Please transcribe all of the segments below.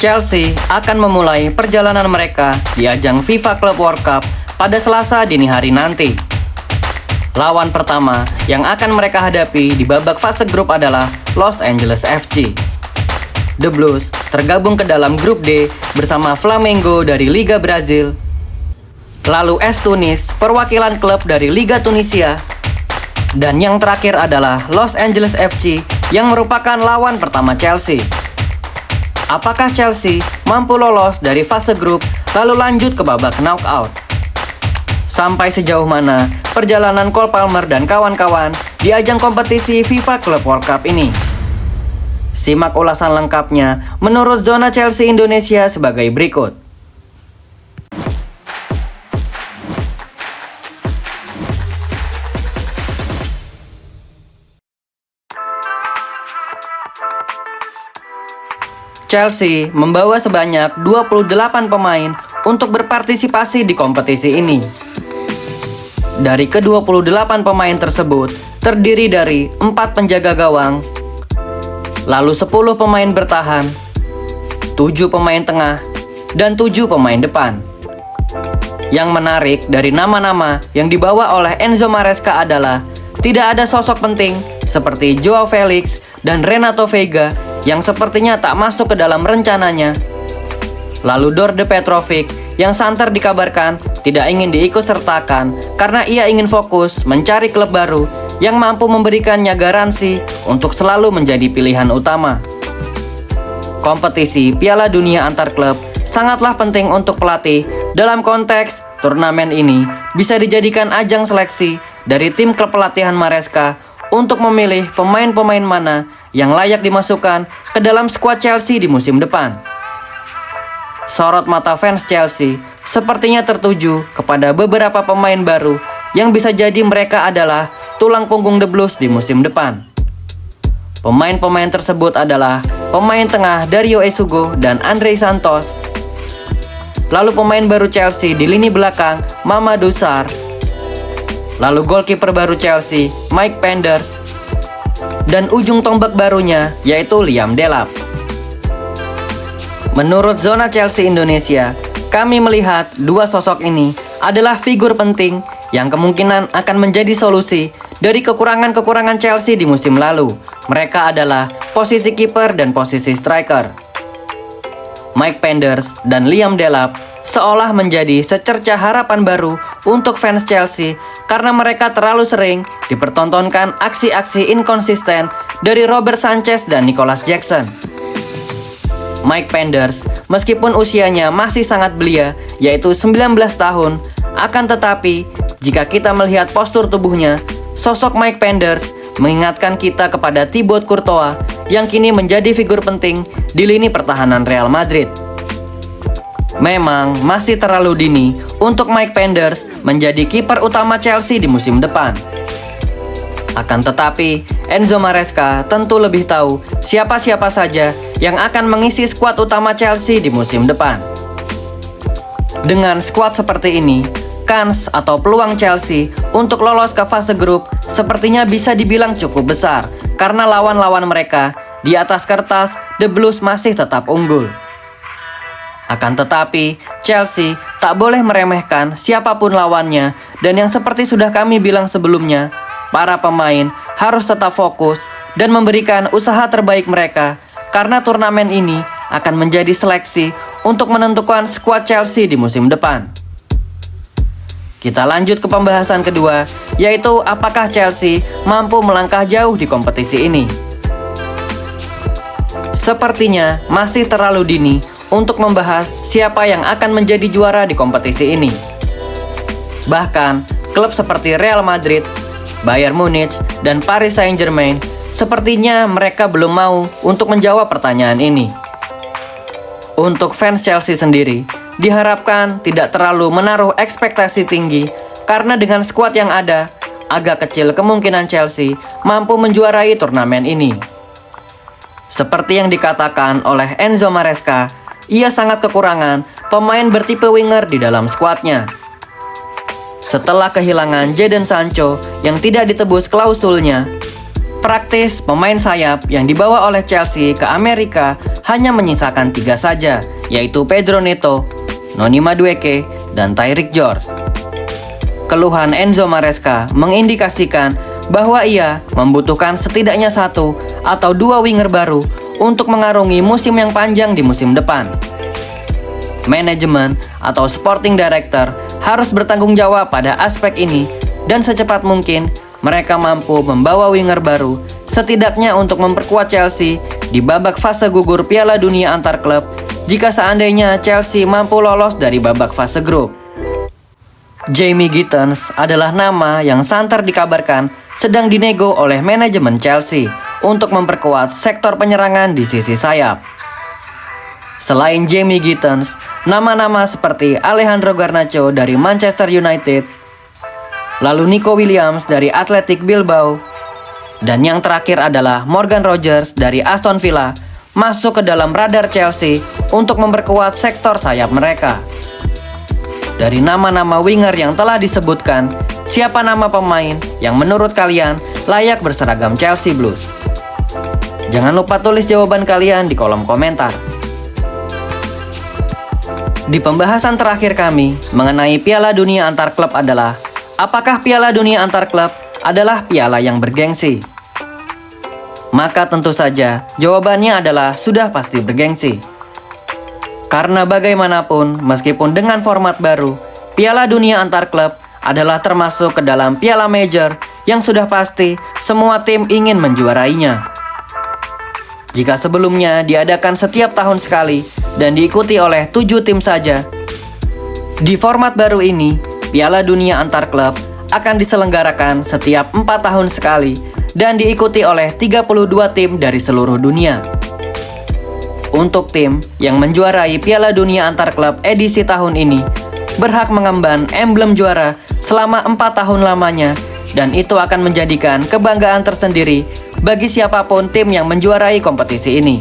Chelsea akan memulai perjalanan mereka di ajang FIFA Club World Cup pada Selasa dini hari nanti. Lawan pertama yang akan mereka hadapi di babak fase grup adalah Los Angeles FC. The Blues tergabung ke dalam grup D bersama Flamengo dari Liga Brazil, lalu AS Tunis, perwakilan klub dari Liga Tunisia, dan yang terakhir adalah Los Angeles FC yang merupakan lawan pertama Chelsea. Apakah Chelsea mampu lolos dari fase grup lalu lanjut ke babak knockout? Sampai sejauh mana perjalanan Cole Palmer dan kawan-kawan di ajang kompetisi FIFA Club World Cup ini? Simak ulasan lengkapnya menurut Zona Chelsea Indonesia sebagai berikut. Chelsea membawa sebanyak 28 pemain untuk berpartisipasi di kompetisi ini. Dari ke-28 pemain tersebut terdiri dari 4 penjaga gawang, lalu 10 pemain bertahan, 7 pemain tengah, dan 7 pemain depan. Yang menarik dari nama-nama yang dibawa oleh Enzo Maresca adalah tidak ada sosok penting seperti Joao Felix dan Renato Veiga yang sepertinya tak masuk ke dalam rencananya. Lalu Đorđe Petrović yang santer dikabarkan tidak ingin diikutsertakan karena ia ingin fokus mencari klub baru yang mampu memberikannya garansi untuk selalu menjadi pilihan utama. Kompetisi Piala Dunia antar klub sangatlah penting untuk pelatih. Dalam konteks turnamen ini bisa dijadikan ajang seleksi dari tim klub pelatihan Maresca untuk memilih pemain-pemain mana yang layak dimasukkan ke dalam skuad Chelsea di musim depan. Sorot mata fans Chelsea sepertinya tertuju kepada beberapa pemain baru yang bisa jadi mereka adalah tulang punggung The Blues di musim depan. Pemain-pemain tersebut adalah pemain tengah Dario Esugo dan Andrei Santos, lalu pemain baru Chelsea di lini belakang Mamadou Sarr, lalu goalkeeper baru Chelsea Mike Penders, dan ujung tombak barunya yaitu Liam Delap. Menurut Zona Chelsea Indonesia, kami melihat dua sosok ini adalah figur penting yang kemungkinan akan menjadi solusi dari kekurangan-kekurangan Chelsea di musim lalu. Mereka adalah posisi kiper dan posisi striker. Mike Penders dan Liam Delap seolah menjadi secercah harapan baru untuk fans Chelsea karena mereka terlalu sering dipertontonkan aksi-aksi inkonsisten dari Robert Sanchez dan Nicholas Jackson. Mike Penders, meskipun usianya masih sangat belia, yaitu 19 tahun, akan tetapi jika kita melihat postur tubuhnya, sosok Mike Penders mengingatkan kita kepada Thibaut Courtois yang kini menjadi figur penting di lini pertahanan Real Madrid. Memang masih terlalu dini untuk Mike Penders menjadi kiper utama Chelsea di musim depan. Akan tetapi, Enzo Maresca tentu lebih tahu siapa-siapa saja yang akan mengisi skuad utama Chelsea di musim depan. Dengan skuad seperti ini, kans atau peluang Chelsea untuk lolos ke fase grup sepertinya bisa dibilang cukup besar karena lawan-lawan mereka di atas kertas The Blues masih tetap unggul. Akan tetapi, Chelsea tak boleh meremehkan siapapun lawannya, dan yang seperti sudah kami bilang sebelumnya, para pemain harus tetap fokus dan memberikan usaha terbaik mereka karena turnamen ini akan menjadi seleksi untuk menentukan skuad Chelsea di musim depan. Kita lanjut ke pembahasan kedua, yaitu apakah Chelsea mampu melangkah jauh di kompetisi ini. Sepertinya masih terlalu dini untuk membahas siapa yang akan menjadi juara di kompetisi ini. Bahkan, klub seperti Real Madrid, Bayern Munich, dan Paris Saint-Germain sepertinya mereka belum mau untuk menjawab pertanyaan ini. Untuk fans Chelsea sendiri, diharapkan tidak terlalu menaruh ekspektasi tinggi karena dengan skuad yang ada, agak kecil kemungkinan Chelsea mampu menjuarai turnamen ini. Seperti yang dikatakan oleh Enzo Maresca, ia sangat kekurangan pemain bertipe winger di dalam skuadnya. Setelah kehilangan Jadon Sancho yang tidak ditebus klausulnya, Praktis, pemain sayap yang dibawa oleh Chelsea ke Amerika hanya menyisakan 3 saja, yaitu Pedro Neto, Noni Madueke, dan Tyrick George. Keluhan Enzo Maresca mengindikasikan bahwa ia membutuhkan setidaknya 1 atau 2 winger baru untuk mengarungi musim yang panjang di musim depan. Manajemen atau sporting director harus bertanggung jawab pada aspek ini dan secepat mungkin mereka mampu membawa winger baru setidaknya untuk memperkuat Chelsea di babak fase gugur Piala Dunia antar klub jika seandainya Chelsea mampu lolos dari babak fase grup. Jamie Gittens adalah nama yang santer dikabarkan sedang dinego oleh manajemen Chelsea untuk memperkuat sektor penyerangan di sisi sayap. Selain Jamie Gittens, nama-nama seperti Alejandro Garnacho dari Manchester United, lalu Nico Williams dari Athletic Bilbao, dan yang terakhir adalah Morgan Rogers dari Aston Villa masuk ke dalam radar Chelsea untuk memperkuat sektor sayap mereka. Dari nama-nama winger yang telah disebutkan, siapa nama pemain yang menurut kalian layak berseragam Chelsea Blues? Jangan lupa tulis jawaban kalian di kolom komentar. Di pembahasan terakhir kami mengenai Piala Dunia antar klub adalah, apakah Piala Dunia antar klub adalah piala yang bergengsi? Maka tentu saja jawabannya adalah sudah pasti bergengsi. Karena bagaimanapun, meskipun dengan format baru, Piala Dunia antar klub adalah termasuk ke dalam piala major yang sudah pasti semua tim ingin menjuarainya. Jika sebelumnya diadakan setiap tahun sekali dan diikuti oleh 7 tim saja, di format baru ini, Piala Dunia antar klub akan diselenggarakan setiap 4 tahun sekali dan diikuti oleh 32 tim dari seluruh dunia. Untuk tim yang menjuarai Piala Dunia antar klub edisi tahun ini, berhak mengemban emblem juara selama 4 tahun lamanya, dan itu akan menjadikan kebanggaan tersendiri bagi siapapun tim yang menjuarai kompetisi ini.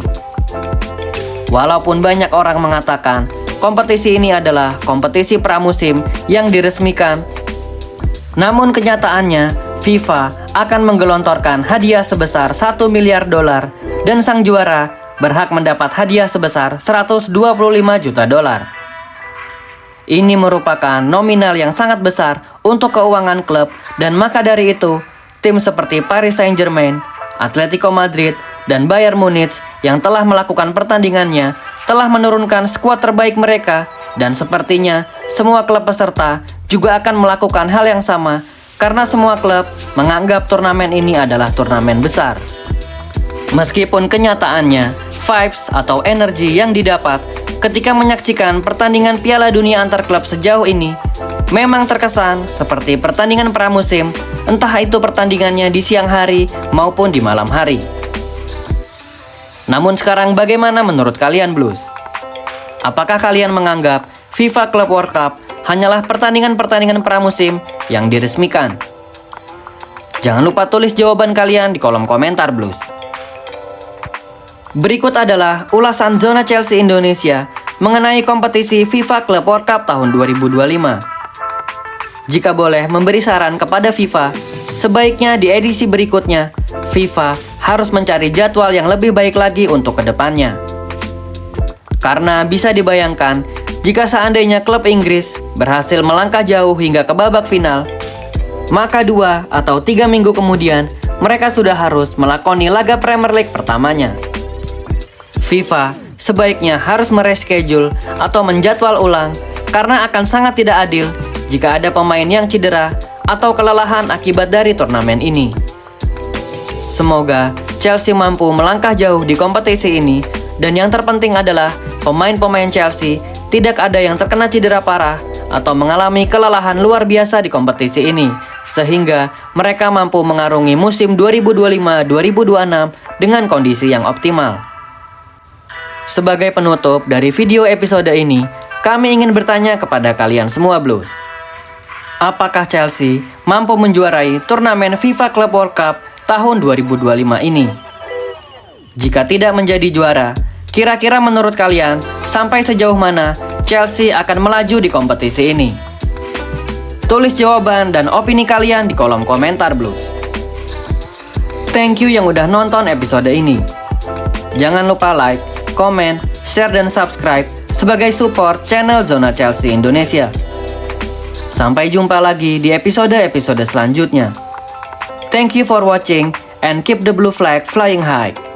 Walaupun banyak orang mengatakan kompetisi ini adalah kompetisi pramusim yang diresmikan, namun kenyataannya FIFA akan menggelontorkan hadiah sebesar $1 miliar dan sang juara berhak mendapat hadiah sebesar $125 juta. Ini merupakan nominal yang sangat besar untuk keuangan klub, dan maka dari itu tim seperti Paris Saint-Germain, Atletico Madrid, dan Bayern Munich yang telah melakukan pertandingannya telah menurunkan skuad terbaik mereka, dan sepertinya semua klub peserta juga akan melakukan hal yang sama karena semua klub menganggap turnamen ini adalah turnamen besar. Meskipun kenyataannya vibes atau energi yang didapat ketika menyaksikan pertandingan Piala Dunia antar klub sejauh ini memang terkesan seperti pertandingan pramusim, entah itu pertandingannya di siang hari maupun di malam hari. Namun sekarang bagaimana menurut kalian Blues? Apakah kalian menganggap FIFA Club World Cup hanyalah pertandingan-pertandingan pramusim yang diresmikan? Jangan lupa tulis jawaban kalian di kolom komentar Blues. Berikut adalah ulasan Zona Chelsea Indonesia mengenai kompetisi FIFA Club World Cup tahun 2025. Jika boleh memberi saran kepada FIFA, sebaiknya di edisi berikutnya, FIFA harus mencari jadwal yang lebih baik lagi untuk kedepannya. Karena bisa dibayangkan, jika seandainya klub Inggris berhasil melangkah jauh hingga ke babak final, maka 2 atau 3 minggu kemudian, mereka sudah harus melakoni laga Premier League pertamanya. FIFA sebaiknya harus mereschedule atau menjadwal ulang karena akan sangat tidak adil jika ada pemain yang cedera atau kelelahan akibat dari turnamen ini. Semoga Chelsea mampu melangkah jauh di kompetisi ini, dan yang terpenting adalah pemain-pemain Chelsea tidak ada yang terkena cedera parah atau mengalami kelelahan luar biasa di kompetisi ini, sehingga mereka mampu mengarungi musim 2025-2026 dengan kondisi yang optimal. Sebagai penutup dari video episode ini, kami ingin bertanya kepada kalian semua Blues. Apakah Chelsea mampu menjuarai turnamen FIFA Club World Cup tahun 2025 ini? Jika tidak menjadi juara, kira-kira menurut kalian sampai sejauh mana Chelsea akan melaju di kompetisi ini? Tulis jawaban dan opini kalian di kolom komentar Blues. Thank you yang udah nonton episode ini. Jangan lupa like, komen, share, dan subscribe sebagai support channel Zona Chelsea Indonesia. Sampai jumpa lagi di episode-episode selanjutnya. Thank you for watching and keep the blue flag flying high.